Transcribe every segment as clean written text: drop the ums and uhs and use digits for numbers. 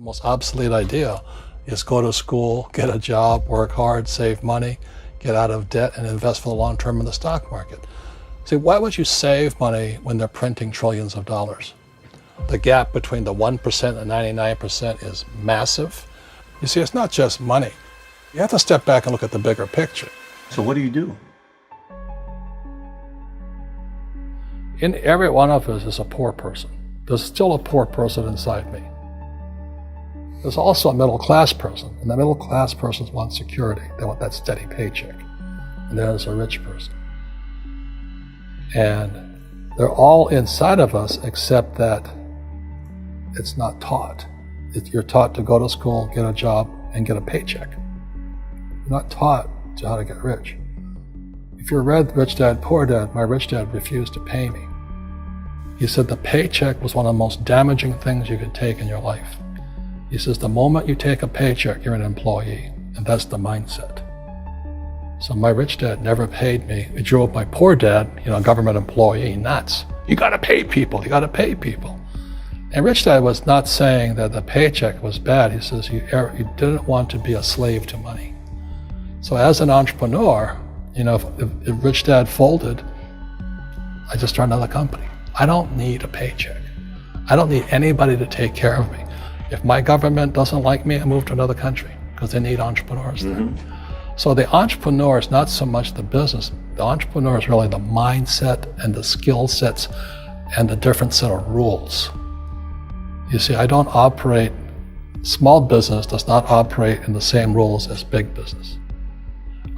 The most obsolete idea is go to school, get a job, work hard, save money, get out of debt, and invest for the long term in the stock market. See, why would you save money when they're printing trillions of dollars? The gap between the 1% and 99% is massive. You see, it's not just money. You have to step back and look at the bigger picture. So what do you do? In every one of us is a poor person. There's still a poor person inside me. There's also a middle class person, and the middle class persons want security. They want that steady paycheck. And there's a rich person. And they're all inside of us, except that it's not taught. You're taught to go to school, get a job, and get a paycheck. You're not taught to how to get rich. If you read Rich Dad, Poor Dad, my rich dad refused to pay me. He said the paycheck was one of the most damaging things you could take in your life. He says the moment you take a paycheck, you're an employee, and that's the mindset. So my rich dad never paid me. It drove my poor dad, a government employee, nuts. You gotta pay people, you gotta pay people. And rich dad was not saying that the paycheck was bad. He says you didn't want to be a slave to money. So as an entrepreneur, if rich dad folded, I just started another company. I don't need a paycheck. I don't need anybody to take care of me. If my government doesn't like me, I move to another country because they need entrepreneurs there. So the entrepreneur is not so much the business. The entrepreneur is really the mindset and the skill sets and the different set of rules. You see, I don't operate, small business does not operate in the same rules as big business.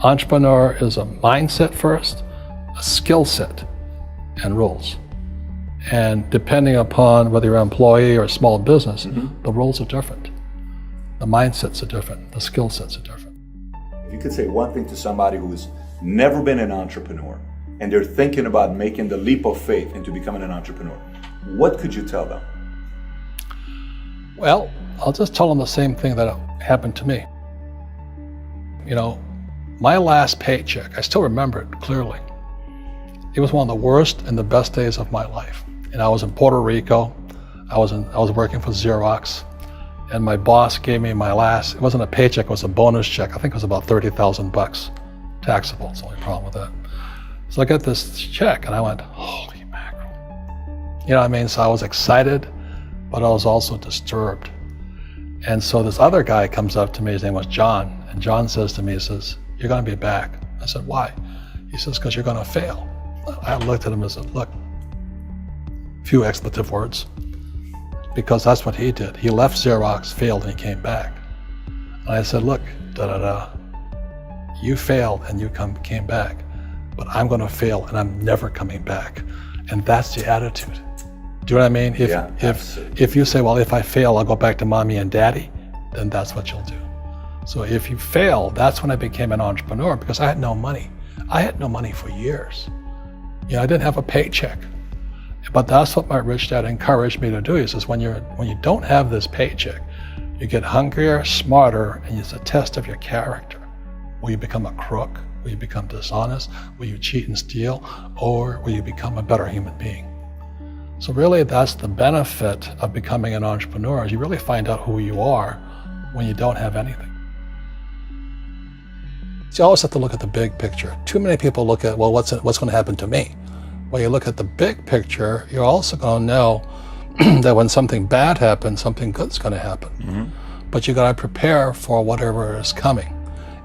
Entrepreneur is a mindset first, a skill set, and rules. And depending upon whether you're an employee or a small business, the rules are different. The mindsets are different, the skill sets are different. If you could say one thing to somebody who's never been an entrepreneur and they're thinking about making the leap of faith into becoming an entrepreneur, what could you tell them? Well, I'll just tell them the same thing that happened to me. My last paycheck, I still remember it clearly. It was one of the worst and the best days of my life. And I was in Puerto Rico. I was working for Xerox, and my boss gave me my last, it wasn't a paycheck, it was a bonus check. I think it was about $30,000, taxable. It's the only problem with that. So I got this check and I went, holy mackerel. So I was excited, but I was also disturbed. And so this other guy comes up to me, his name was John, and John says to me, he says, you're gonna be back. I said, why? He says, because you're gonna fail. I looked at him and said, look, few expletive words, because that's what he did. He left Xerox, failed, and he came back. And I said, look, you failed and you came back, but I'm gonna fail and I'm never coming back. And that's the attitude. Do you know what I mean? If you say, well, if I fail, I'll go back to mommy and daddy, then that's what you'll do. So if you fail, that's when I became an entrepreneur, because I had no money. I had no money for years. I didn't have a paycheck. But that's what my rich dad encouraged me to do. He says, when you don't have this paycheck, you get hungrier, smarter, and it's a test of your character. Will you become a crook? Will you become dishonest? Will you cheat and steal? Or will you become a better human being? So really, that's the benefit of becoming an entrepreneur, is you really find out who you are when you don't have anything. So you always have to look at the big picture. Too many people look at, well, what's going to happen to me? When you look at the big picture, you're also going to know that when something bad happens, something good's going to happen. But you got to prepare for whatever is coming.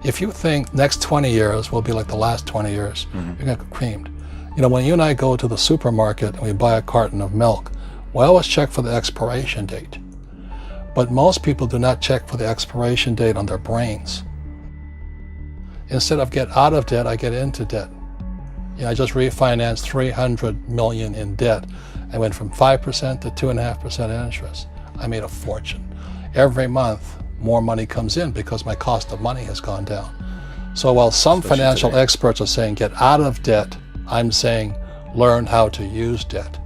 If you think next 20 years will be like the last 20 years, you're going to get creamed. When you and I go to the supermarket and we buy a carton of milk, we always check for the expiration date. But most people do not check for the expiration date on their brains. Instead of get out of debt, I get into debt. I just refinanced $300 million in debt. I went from 5% to 2.5% interest. I made a fortune. Every month, more money comes in because my cost of money has gone down. So while some financial experts are saying get out of debt, I'm saying learn how to use debt.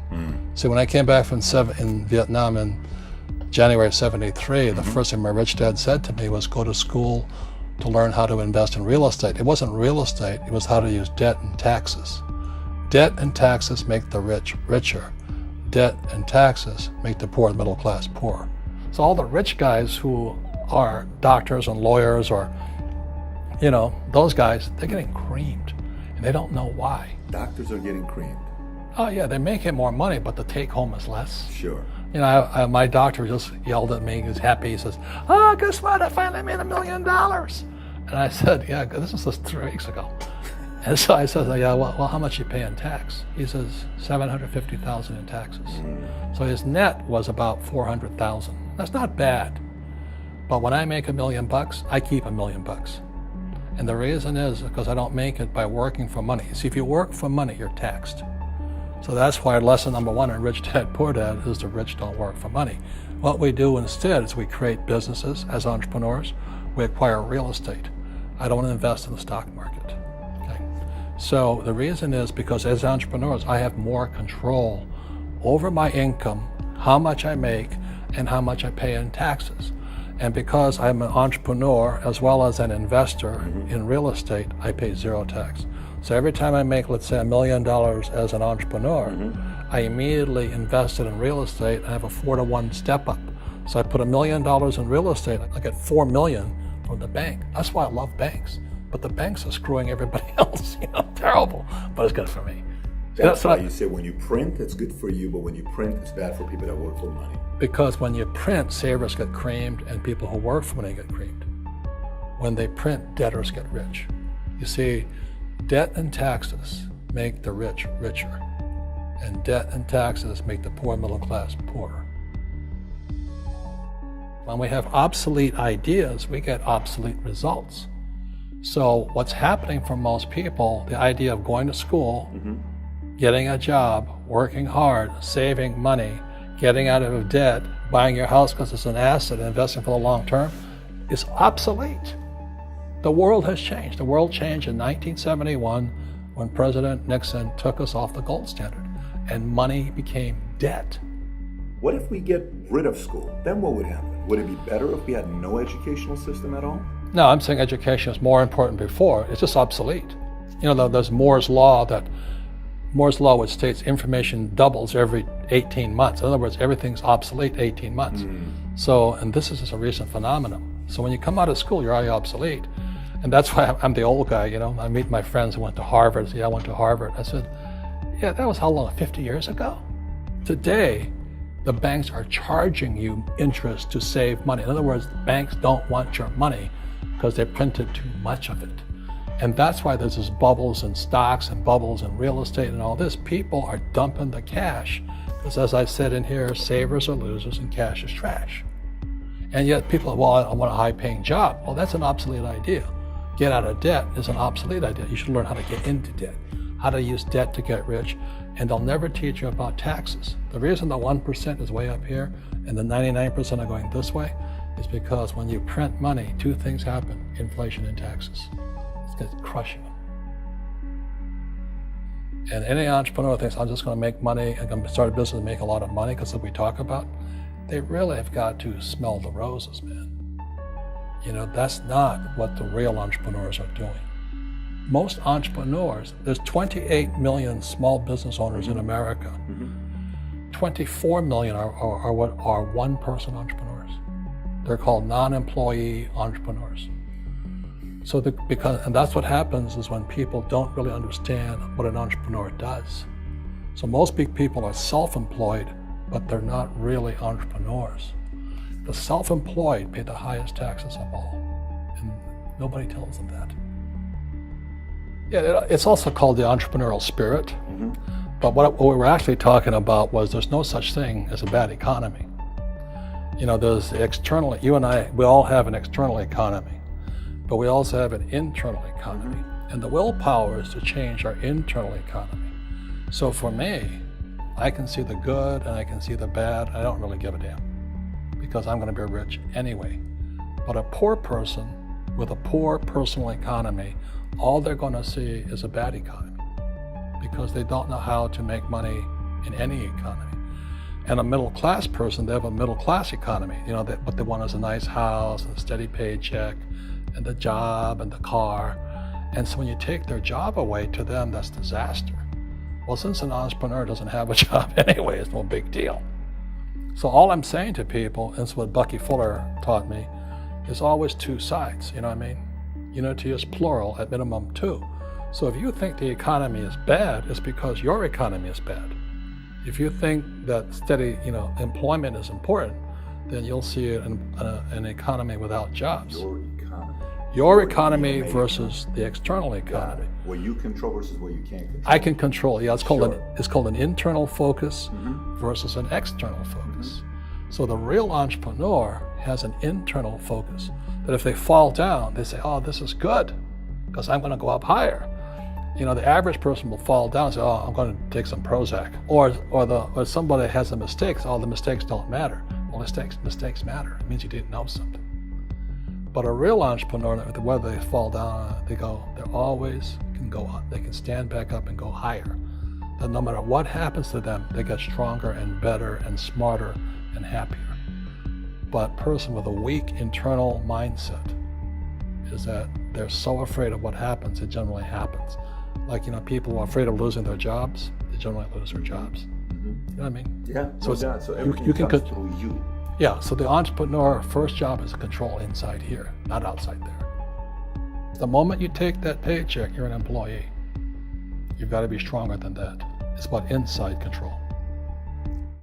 So when I came back from in Vietnam in January of '73, the first thing my rich dad said to me was go to school to learn how to invest in real estate. It wasn't real estate, it was how to use debt and taxes. Debt and taxes make the rich richer. Debt and taxes make the poor and middle class poor. So all the rich guys who are doctors and lawyers or, those guys, they're getting creamed and they don't know why. Doctors are getting creamed. Oh yeah, they're making more money, but the take home is less. Sure. My doctor just yelled at me. He was happy. He says, "Oh, guess what? I finally made $1 million." And I said, "Yeah, this was just 3 weeks ago." And so I said, "Yeah, well, how much you pay in tax?" He says, $750,000 in taxes. So his net was about $400,000. That's not bad. But when I make $1 million, I keep $1 million. And the reason is because I don't make it by working for money. See, if you work for money, you're taxed. So that's why lesson number 1 in Rich Dad, Poor Dad is the rich don't work for money. What we do instead is we create businesses as entrepreneurs. We acquire real estate. I don't invest in the stock market. Okay? So the reason is because as entrepreneurs, I have more control over my income, how much I make, and how much I pay in taxes. And because I'm an entrepreneur as well as an investor in real estate, I pay 0 tax. So every time I make, let's say, $1 million as an entrepreneur, I immediately invested in real estate and have a 4-to-1 step up. So I put $1 million in real estate, I get $4 million from the bank. That's why I love banks. But the banks are screwing everybody else, terrible, but it's good for me. That's why you say when you print, it's good for you, but when you print, it's bad for people that work for money. Because when you print, savers get creamed and people who work for money get creamed. When they print, debtors get rich. You see, debt and taxes make the rich richer, and debt and taxes make the poor middle class poorer. When we have obsolete ideas, we get obsolete results. So what's happening for most people, the idea of going to school, getting a job, working hard, saving money, getting out of debt, buying your house because it's an asset, investing for the long term, is obsolete. The world has changed. The world changed in 1971 when President Nixon took us off the gold standard and money became debt. What if we get rid of school? Then what would happen? Would it be better if we had no educational system at all? No, I'm saying education is more important before. It's just obsolete. There's Moore's Law which states information doubles every 18 months. In other words, everything's obsolete 18 months. So, and this is just a recent phenomenon. So when you come out of school, you're already obsolete. And that's why I'm the old guy, I meet my friends who went to Harvard. Say, I went to Harvard. I said, yeah, that was how long, 50 years ago? Today, the banks are charging you interest to save money. In other words, banks don't want your money because they printed too much of it. And that's why there's this bubbles in stocks and bubbles in real estate and all this. People are dumping the cash because, as I said in here, savers are losers and cash is trash. And yet people are, well, I want a high-paying job. Well, that's an obsolete idea. Get out of debt is an obsolete idea. You should learn how to get into debt, how to use debt to get rich, and they'll never teach you about taxes. The reason the 1% is way up here and the 99% are going this way is because when you print money, 2 things happen: inflation and taxes. It's going to crush you. And any entrepreneur thinks, I'm just going to make money, I'm going to start a business and make a lot of money because of what we talk about. They really have got to smell the roses, man. That's not what the real entrepreneurs are doing. Most entrepreneurs, there's 28 million small business owners in America. 24 million are what are one-person entrepreneurs. They're called non-employee entrepreneurs. So and that's what happens is when people don't really understand what an entrepreneur does. So most big people are self-employed, but they're not really entrepreneurs. The self-employed pay the highest taxes of all, and nobody tells them that. Yeah, it's also called the entrepreneurial spirit, but what we were actually talking about was there's no such thing as a bad economy. There's the external, you and I, we all have an external economy, but we also have an internal economy, and the willpower is to change our internal economy. So for me, I can see the good and I can see the bad. I don't really give a damn because I'm going to be rich anyway. But a poor person with a poor personal economy, all they're going to see is a bad economy because they don't know how to make money in any economy. And a middle class person, they have a middle class economy. What they want is a nice house, a steady paycheck, and the job and the car. And so when you take their job away, to them, that's disaster. Well, since an entrepreneur doesn't have a job anyway, it's no big deal. So all I'm saying to people, and it's what Bucky Fuller taught me, is always two sides, you know what I mean? Unity is plural, at minimum two. So if you think the economy is bad, it's because your economy is bad. If you think that steady, employment is important, then you'll see an economy without jobs. Your economy versus the external economy. What you control versus what you can't control. I can control. Yeah, it's called an internal focus versus an external focus. So the real entrepreneur has an internal focus. That if they fall down, they say, "Oh, this is good, because I'm going to go up higher." The average person will fall down and say, "Oh, I'm going to take some Prozac," or somebody has a mistake. "Oh, the mistakes don't matter." Well, mistakes matter. It means you didn't know something. But a real entrepreneur, whether they fall down, they always can go up. They can stand back up and go higher. That no matter what happens to them, they get stronger and better and smarter and happier. But a person with a weak internal mindset is that they're so afraid of what happens, it generally happens. Like, people who are afraid of losing their jobs, they generally lose their jobs. You know what I mean? Yeah, so everything you can comes through you. Yeah, so the entrepreneur first job is to control inside here, not outside there. The moment you take that paycheck, you're an employee. You've got to be stronger than that. It's about inside control.